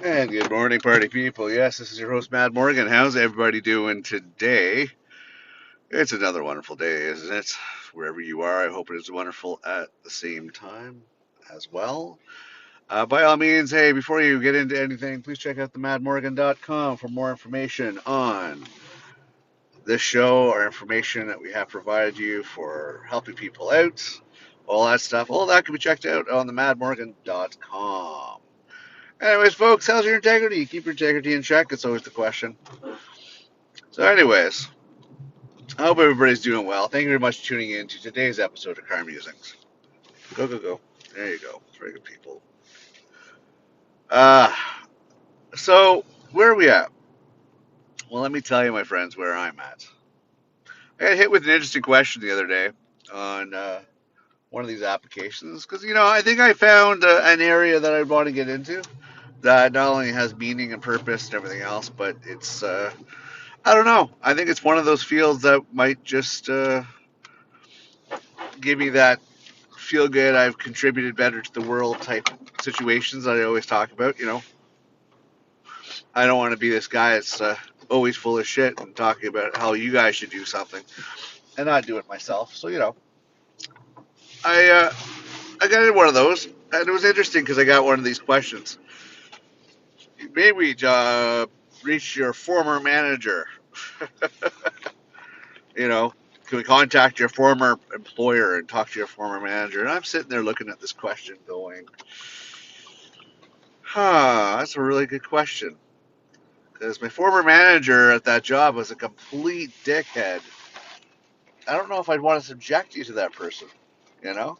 And good morning, party people. Yes, this is your host, Mad Morgan. How's everybody doing today? It's another wonderful day, isn't it? Wherever you are, I hope it is wonderful at the same time as well. By all means, hey, before you get into anything, please check out themadmorgan.com for more information on this show or information that we have provided you for helping people out. All that stuff, all that can be checked out on themadmorgan.com. Anyways, folks, how's your integrity? Keep your integrity in check. It's always the question. So, anyways, I hope everybody's doing well. Thank you very much for tuning in to today's episode of Crime Musings. Go, go, go. There you go. Very good people. Uh, so, where are we at? Well, let me tell you, my friends, where I'm at. I got hit with an interesting question the other day on one of these applications because, I think I found an area that I want to get into that not only has meaning and purpose and everything else, but it's I don't know. I think it's one of those fields that might just give me that feel good, I've contributed better to the world type situations that I always talk about. I don't want to be this guy that's always full of shit and talking about how you guys should do something and not do it myself. So, I I got in one of those, and it was interesting because I got one of these questions. Maybe reach your former manager. you know, can we contact your former employer and talk to your former manager? And I'm sitting there looking at this question going, that's a really good question. Because my former manager at that job was a complete dickhead. I don't know if I'd want to subject you to that person, you know?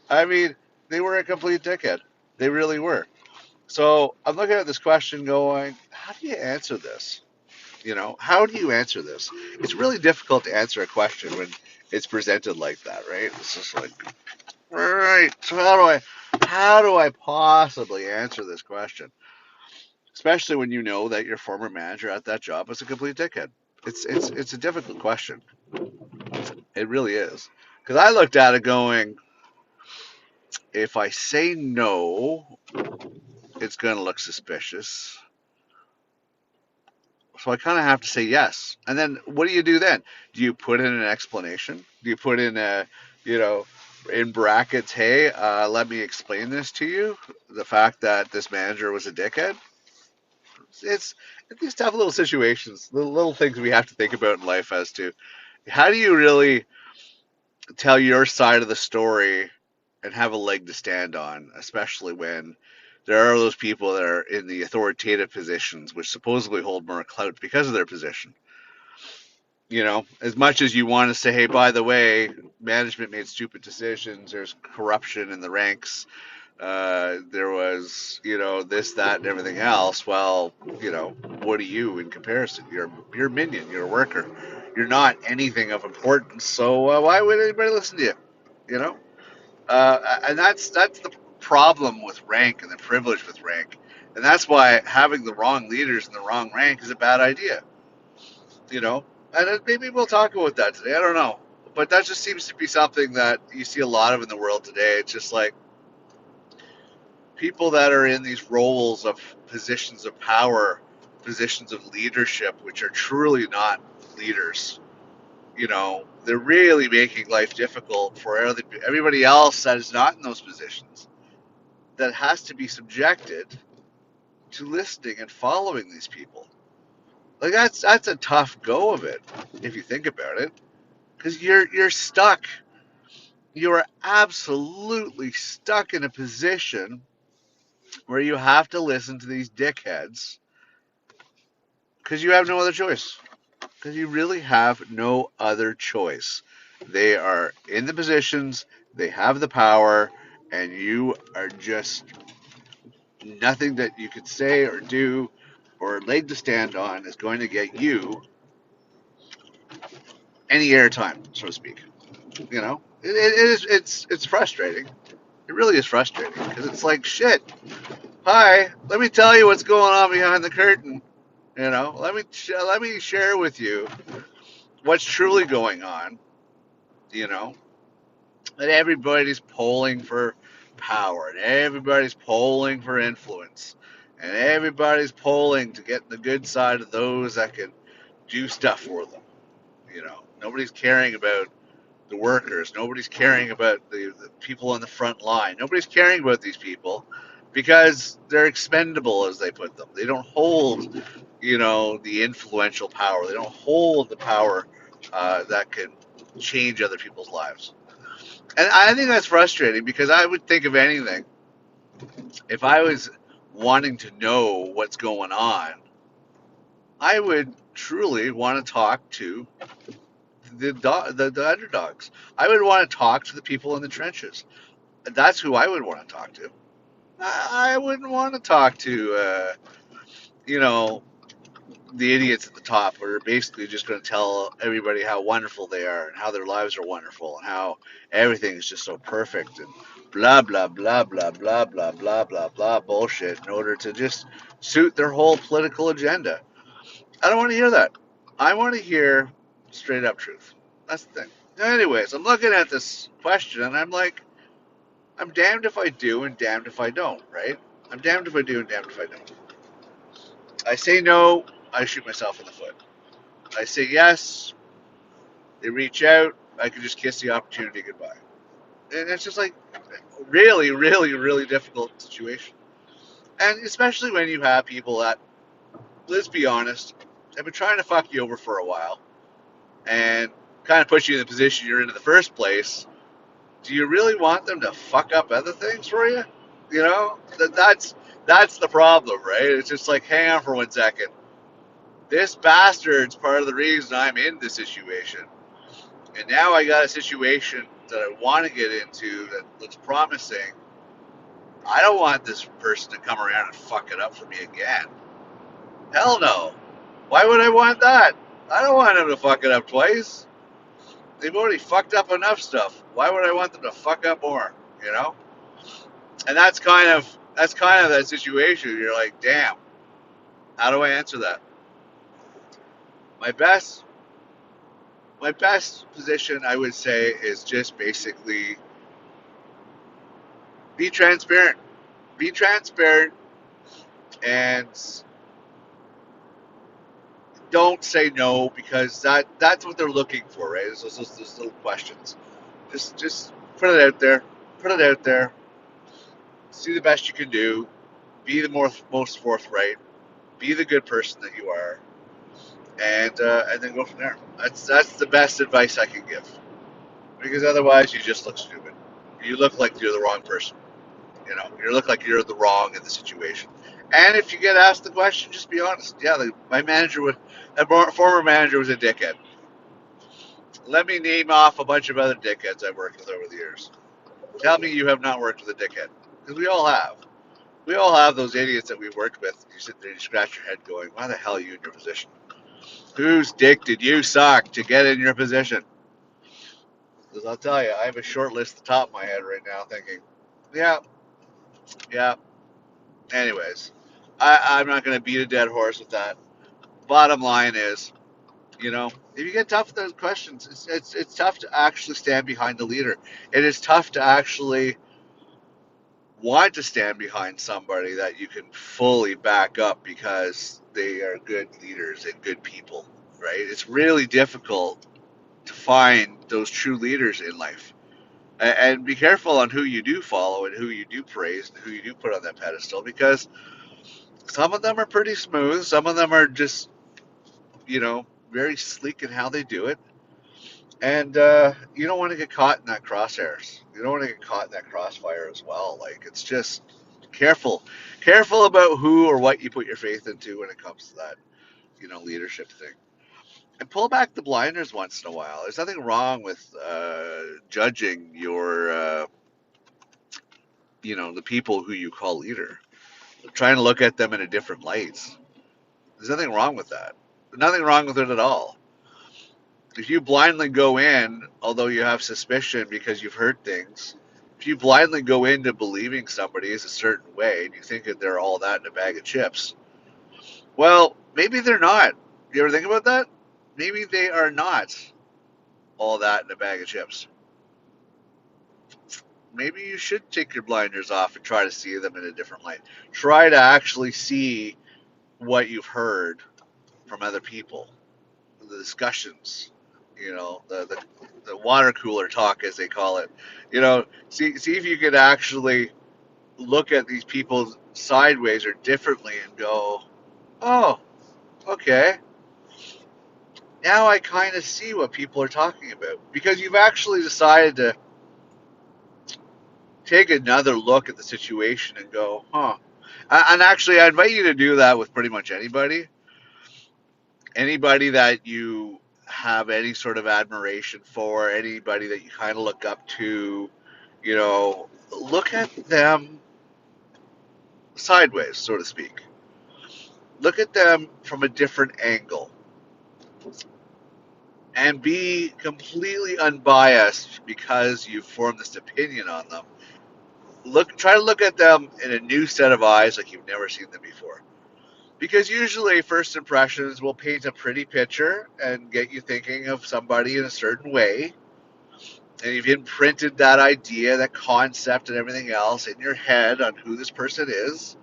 I mean, they were a complete dickhead. They really were. So I'm looking at this question going, how do you answer this? How do you answer this? It's really difficult to answer a question when it's presented like that, right? It's just like, right. So how do I possibly answer this question? Especially when you know that your former manager at that job was a complete dickhead. It's a difficult question. It really is. Because I looked at it going, if I say no, it's going to look suspicious. So I kind of have to say yes. And then what do you do then? Do you put in an explanation? Do you put in in brackets, hey, let me explain this to you? The fact that this manager was a dickhead? It's these tough little situations, little things we have to think about in life as to how do you really tell your side of the story and have a leg to stand on, especially when there are those people that are in the authoritative positions, which supposedly hold more clout because of their position. As much as you want to say, hey, by the way, management made stupid decisions, there's corruption in the ranks, there was, this, that, and everything else. Well, what are you in comparison? You're a minion. You're a worker. You're not anything of importance. So why would anybody listen to you? You know, and that's the problem with rank and the privilege with rank, and that's why having the wrong leaders in the wrong rank is a bad idea. You know, and maybe we'll talk about that today. I don't know, but that just seems to be something that you see a lot of in the world today. It's just like people that are in these roles of positions of power, positions of leadership, which are truly not leaders. They're really making life difficult for everybody else that is not in those positions, that has to be subjected to listening and following these people. Like that's a tough go of it if you think about it, because you're stuck. You are absolutely stuck in a position where you have to listen to these dickheads because you have no other choice. Because you really have no other choice. They are in the positions, they have the power, and you are just nothing that you could say or do or leg to stand on is going to get you any airtime, so to speak. It's frustrating. It really is frustrating because it's like shit. Hi, let me tell you what's going on behind the curtain. Let me share with you what's truly going on. You know, that everybody's polling for power, and everybody's polling for influence, and everybody's polling to get the good side of those that can do stuff for them. Nobody's caring about the workers. Nobody's caring about the people on the front line. Nobody's caring about these people because they're expendable, as they put them. They don't hold, the influential power. They don't hold the power that can change other people's lives. And I think that's frustrating because I would think of anything if I was wanting to know what's going on. I would truly want to talk to the underdogs. I would want to talk to the people in the trenches. That's who I would want to talk to. I wouldn't want to talk to, you know, the idiots at the top who are basically just going to tell everybody how wonderful they are and how their lives are wonderful and how everything is just so perfect and blah, blah, blah, blah, blah, blah, blah, blah, blah bullshit in order to just suit their whole political agenda. I don't want to hear that. I want to hear straight up truth. That's the thing. Anyways, I'm looking at this question and I'm like, I'm damned if I do and damned if I don't, right? I'm damned if I do and damned if I don't. I say no, I shoot myself in the foot. I say yes, they reach out, I can just kiss the opportunity goodbye. And it's just like really, really, really difficult situation. And especially when you have people that, let's be honest, have been trying to fuck you over for a while and kind of put you in the position you're in the first place. Do you really want them to fuck up other things for you? That's the problem, right? It's just like, hang on for 1 second. This bastard's part of the reason I'm in this situation. And now I got a situation that I want to get into that looks promising. I don't want this person to come around and fuck it up for me again. Hell no. Why would I want that? I don't want them to fuck it up twice. They've already fucked up enough stuff. Why would I want them to fuck up more? You know? And that's kind of that situation. You're like, damn, how do I answer that? My best my best position, I would say, is just basically be transparent. Be transparent and don't say no because that's what they're looking for, right? Those little questions. Just put it out there. Put it out there. See the best you can do. Be the most forthright. Be the good person that you are, and then go from there. That's the best advice I can give. Because otherwise, you just look stupid. You look like you're the wrong person. You look like you're the wrong in the situation. And if you get asked the question, just be honest. Yeah, my manager that former manager was a dickhead. Let me name off a bunch of other dickheads I've worked with over the years. Tell me you have not worked with a dickhead, because we all have. We all have those idiots that we've worked with. You sit there, and you scratch your head, going, "Why the hell are you in your position? Whose dick did you suck to get in your position?" Because I'll tell you, I have a short list at the top of my head right now, thinking, "Yeah, yeah." Anyways, I'm not going to beat a dead horse with that. Bottom line is, if you get tough with those questions, it's tough to actually stand behind the leader. It is tough to actually want to stand behind somebody that you can fully back up because they are good leaders and good people, right? It's really difficult to find those true leaders in life. And be careful on who you do follow and who you do praise and who you do put on that pedestal because some of them are pretty smooth. Some of them are just, very sleek in how they do it. And you don't want to get caught in that crosshairs. You don't want to get caught in that crossfire as well. Like, it's just careful about who or what you put your faith into when it comes to that, leadership thing. And pull back the blinders once in a while. There's nothing wrong with judging the people who you call leader. Trying to look at them in a different light. There's nothing wrong with that. There's nothing wrong with it at all. If you blindly go in, although you have suspicion because you've heard things, if you blindly go into believing somebody is a certain way and you think that they're all that in a bag of chips, well, maybe they're not. You ever think about that? Maybe they are not all that in a bag of chips. maybe you should take your blinders off and try to see them in a different light. Try to actually see what you've heard from other people, the discussions, the water cooler talk, as they call it. See if you could actually look at these people sideways or differently and go, oh, okay, now I kind of see what people are talking about, because you've actually decided to take another look at the situation and go, huh. And actually, I invite you to do that with pretty much anybody that you have any sort of admiration for, anybody that you kind of look up to. Look at them sideways, so to speak. Look at them from a different angle and be completely unbiased because you've formed this opinion on them. Try to look at them in a new set of eyes like you've never seen them before. Because usually first impressions will paint a pretty picture and get you thinking of somebody in a certain way. And you've imprinted that idea, that concept, and everything else in your head on who this person is.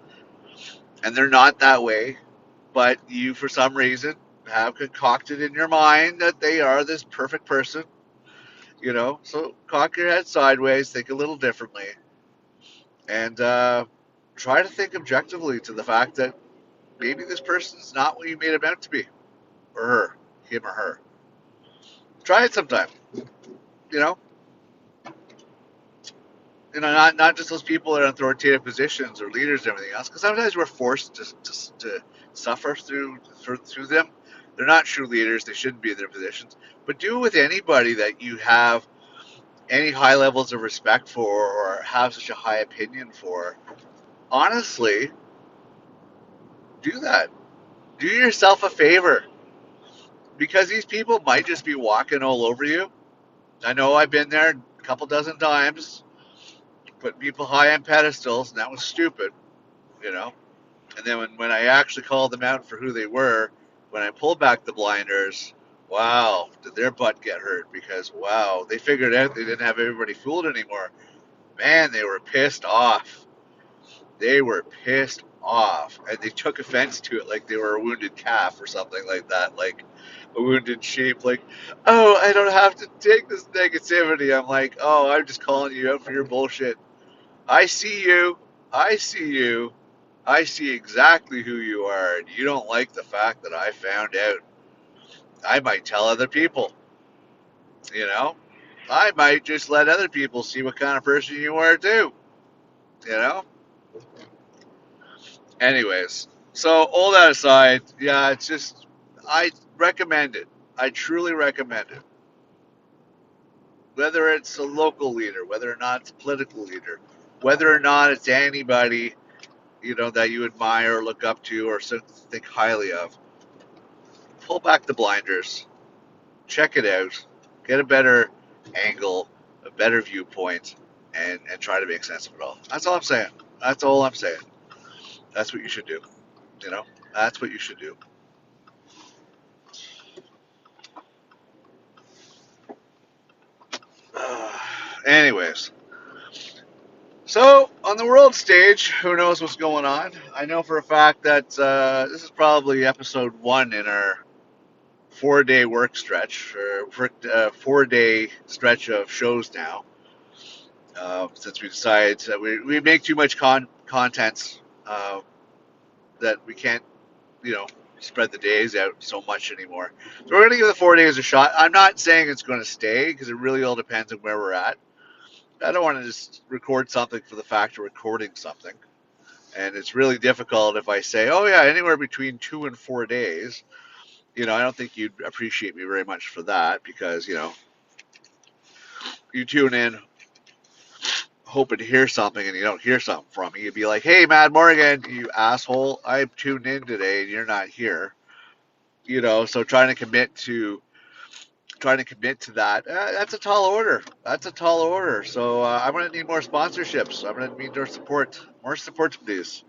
And they're not that way, but you, for some reason, have concocted in your mind that they are this perfect person. So cock your head sideways, think a little differently, and try to think objectively to the fact that maybe this person's not what you made him out to be, or her, him or her. Try it sometime. You know, not just those people that are in authoritative positions or leaders and everything else, because sometimes we're forced to suffer through them. They're not true leaders; they shouldn't be in their positions. But do it with anybody that you have any high levels of respect for or have such a high opinion for. Honestly, do that. Do yourself a favor, because these people might just be walking all over you. I know I've been there a couple dozen times, putting people high on pedestals, and that was stupid, you know. And then when I actually called them out for who they were, when I pulled back the blinders, wow, did their butt get hurt? Because wow, they figured out they didn't have everybody fooled anymore. Man, they were pissed off. They were pissed off, and they took offense to it like they were a wounded calf or something like that, like a wounded sheep. Like, oh, I don't have to take this negativity. I'm like, oh, I'm just calling you out for your bullshit. I see you. I see you. I see exactly who you are, and you don't like the fact that I found out. I might tell other people, you know? I might just let other people see what kind of person you are, too, you know? Anyways, so all that aside, yeah, it's just, I recommend it. I truly recommend it. Whether it's a local leader, whether or not it's a political leader, whether or not it's anybody, that you admire or look up to or think highly of, pull back the blinders, check it out, get a better angle, a better viewpoint, and try to make sense of it all. That's all I'm saying. That's all I'm saying. That's what you should do. You know, that's what you should do. Anyways, so on the world stage, who knows what's going on? I know for a fact that this is probably episode 1 in our 4-day work stretch, or 4-day stretch of shows now. Since we decided that we make too much content that we can't, you know, spread the days out so much anymore. So we're going to give the 4 days a shot. I'm not saying it's going to stay, because it really all depends on where we're at. I don't want to just record something for the fact of recording something. And it's really difficult if I say, oh, yeah, anywhere between 2 and 4 days. I don't think you'd appreciate me very much for that, because, you tune in hoping to hear something and you don't hear something from me. You'd be like, hey, Mad Morgan, you asshole, I tuned in today and you're not here. So trying to commit to that, that's a tall order. That's a tall order. So I'm going to need more sponsorships. I'm going to need more support, please.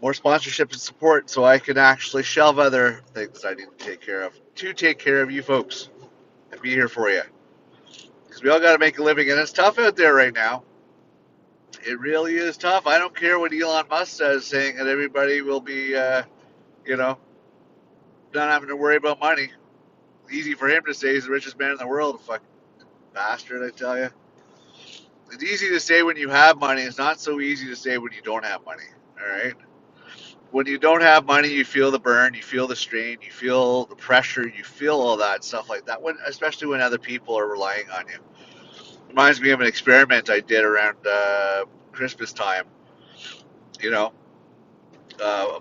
More sponsorship and support, so I can actually shelve other things I need to take care of you folks and be here for you. Because We all got to make a living, and it's tough out there right now. It really is tough. I don't care what Elon Musk says, saying that everybody will be, you know, not having to worry about money. Easy for him to say he's the richest man in the world. Fucking bastard, I tell you. It's easy to say when you have money. It's not so easy to say when you don't have money. All right. When you don't have money, you feel the burn, you feel the strain, you feel the pressure, you feel all that stuff like that. When, especially when other people are relying on you. Reminds me of an experiment I did around Christmas time. You know,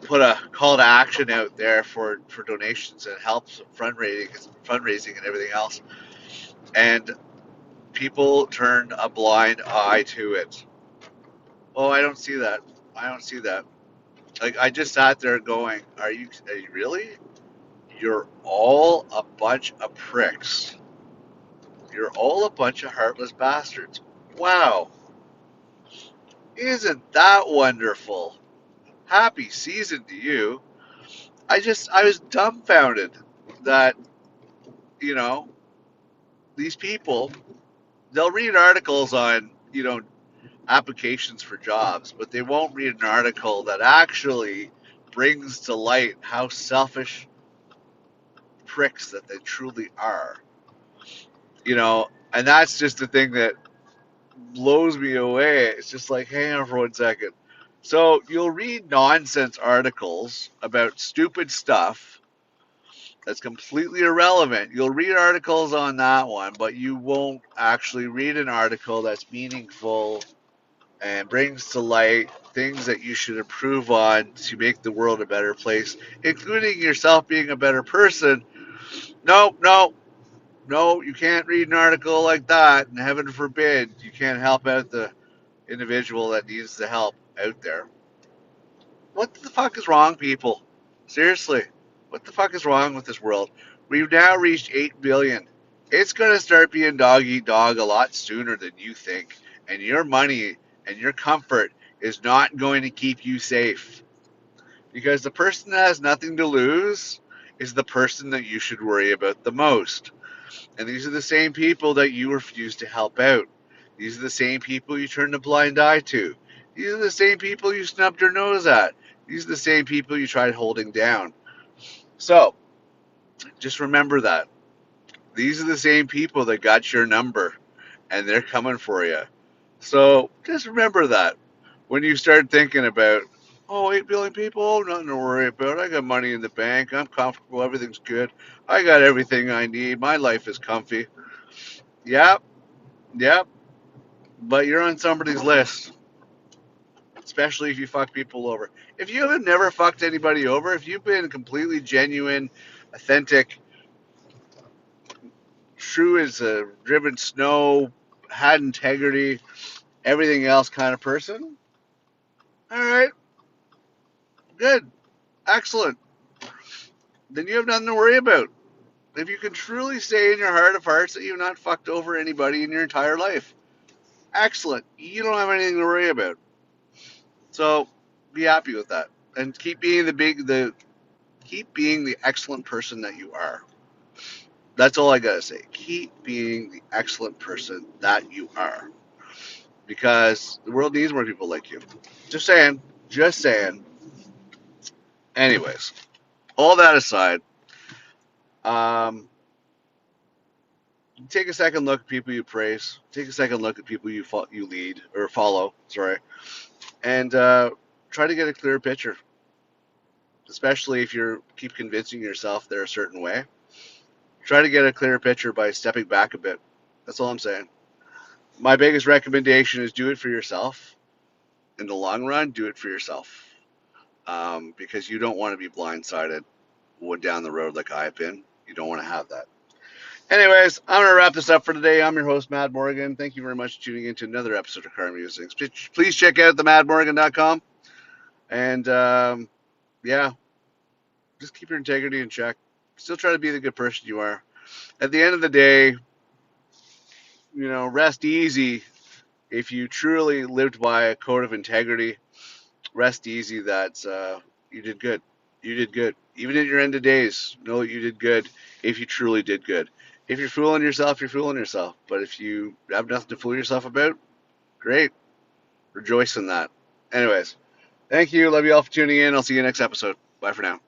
put a call to action out there for donations and helps fundraising and everything else. And people turned a blind eye to it. Oh, I don't see that. I don't see that. Like I just sat there going, are you really? You're all a bunch of pricks. You're all a bunch of heartless bastards. Wow. Isn't that wonderful? Happy season to you. I was dumbfounded that, you know, these people, they'll read articles on, applications for jobs, but they won't read an article that actually brings to light how selfish pricks that they truly are. And that's just the thing that blows me away. It's just like, hang on for 1 second. So you'll read nonsense articles about stupid stuff that's completely irrelevant. You'll read articles on that one, but you won't actually read an article that's meaningful and brings to light things that you should improve on to make the world a better place, including yourself being a better person. No, no, no, you can't read an article like that, and heaven forbid you can't help out the individual that needs the help out there. What the fuck is wrong, people? Seriously, what the fuck is wrong with this world? We've now reached 8 billion. It's going to start being dog eat dog a lot sooner than you think. And your money and your comfort is not going to keep you safe. Because the person that has nothing to lose is the person that you should worry about the most. And these are the same people that you refuse to help out. These are the same people you turn a blind eye to. These are the same people you snubbed your nose at. These are the same people you tried holding down. So, just remember that. These are the same people that got your number, and they're coming for you. So, just remember that. When you start thinking about, oh, 8 billion people, oh, nothing to worry about. I got money in the bank. I'm comfortable. Everything's good. I got everything I need. My life is comfy. Yep, yep. But you're on somebody's list, especially if you fuck people over. If you have never fucked anybody over, if you've been completely genuine, authentic, true as a driven snow, had integrity, everything else kind of person, all right, good, excellent. Then you have nothing to worry about. If you can truly say in your heart of hearts that you've not fucked over anybody in your entire life, excellent. You don't have anything to worry about. So be happy with that, and keep being the excellent person that you are. That's all I gotta say. Keep being the excellent person that you are, because the world needs more people like you. Just saying. Just saying. Anyways, all that aside, um, take a second look at people you praise. Take a second look at people you lead or follow. Sorry, and try to get a clearer picture. Especially if you keep convincing yourself they're a certain way. Try to get a clearer picture by stepping back a bit. That's all I'm saying. My biggest recommendation is do it for yourself. In the long run, do it for yourself. Because you don't want to be blindsided down the road like I've been. You don't want to have that. Anyways, I'm going to wrap this up for today. I'm your host, Matt Morgan. Thank you very much for tuning in to another episode of Car Musings. Please check out themadmorgan.com. And, yeah, just keep your integrity in check. Still try to be the good person you are. At the end of the day, rest easy. If you truly lived by a code of integrity, rest easy that you did good. You did good. Even in your end of days, know that you did good if you truly did good. If you're fooling yourself, you're fooling yourself. But if you have nothing to fool yourself about, great. Rejoice in that. Anyways, thank you. Love you all for tuning in. I'll see you next episode. Bye for now.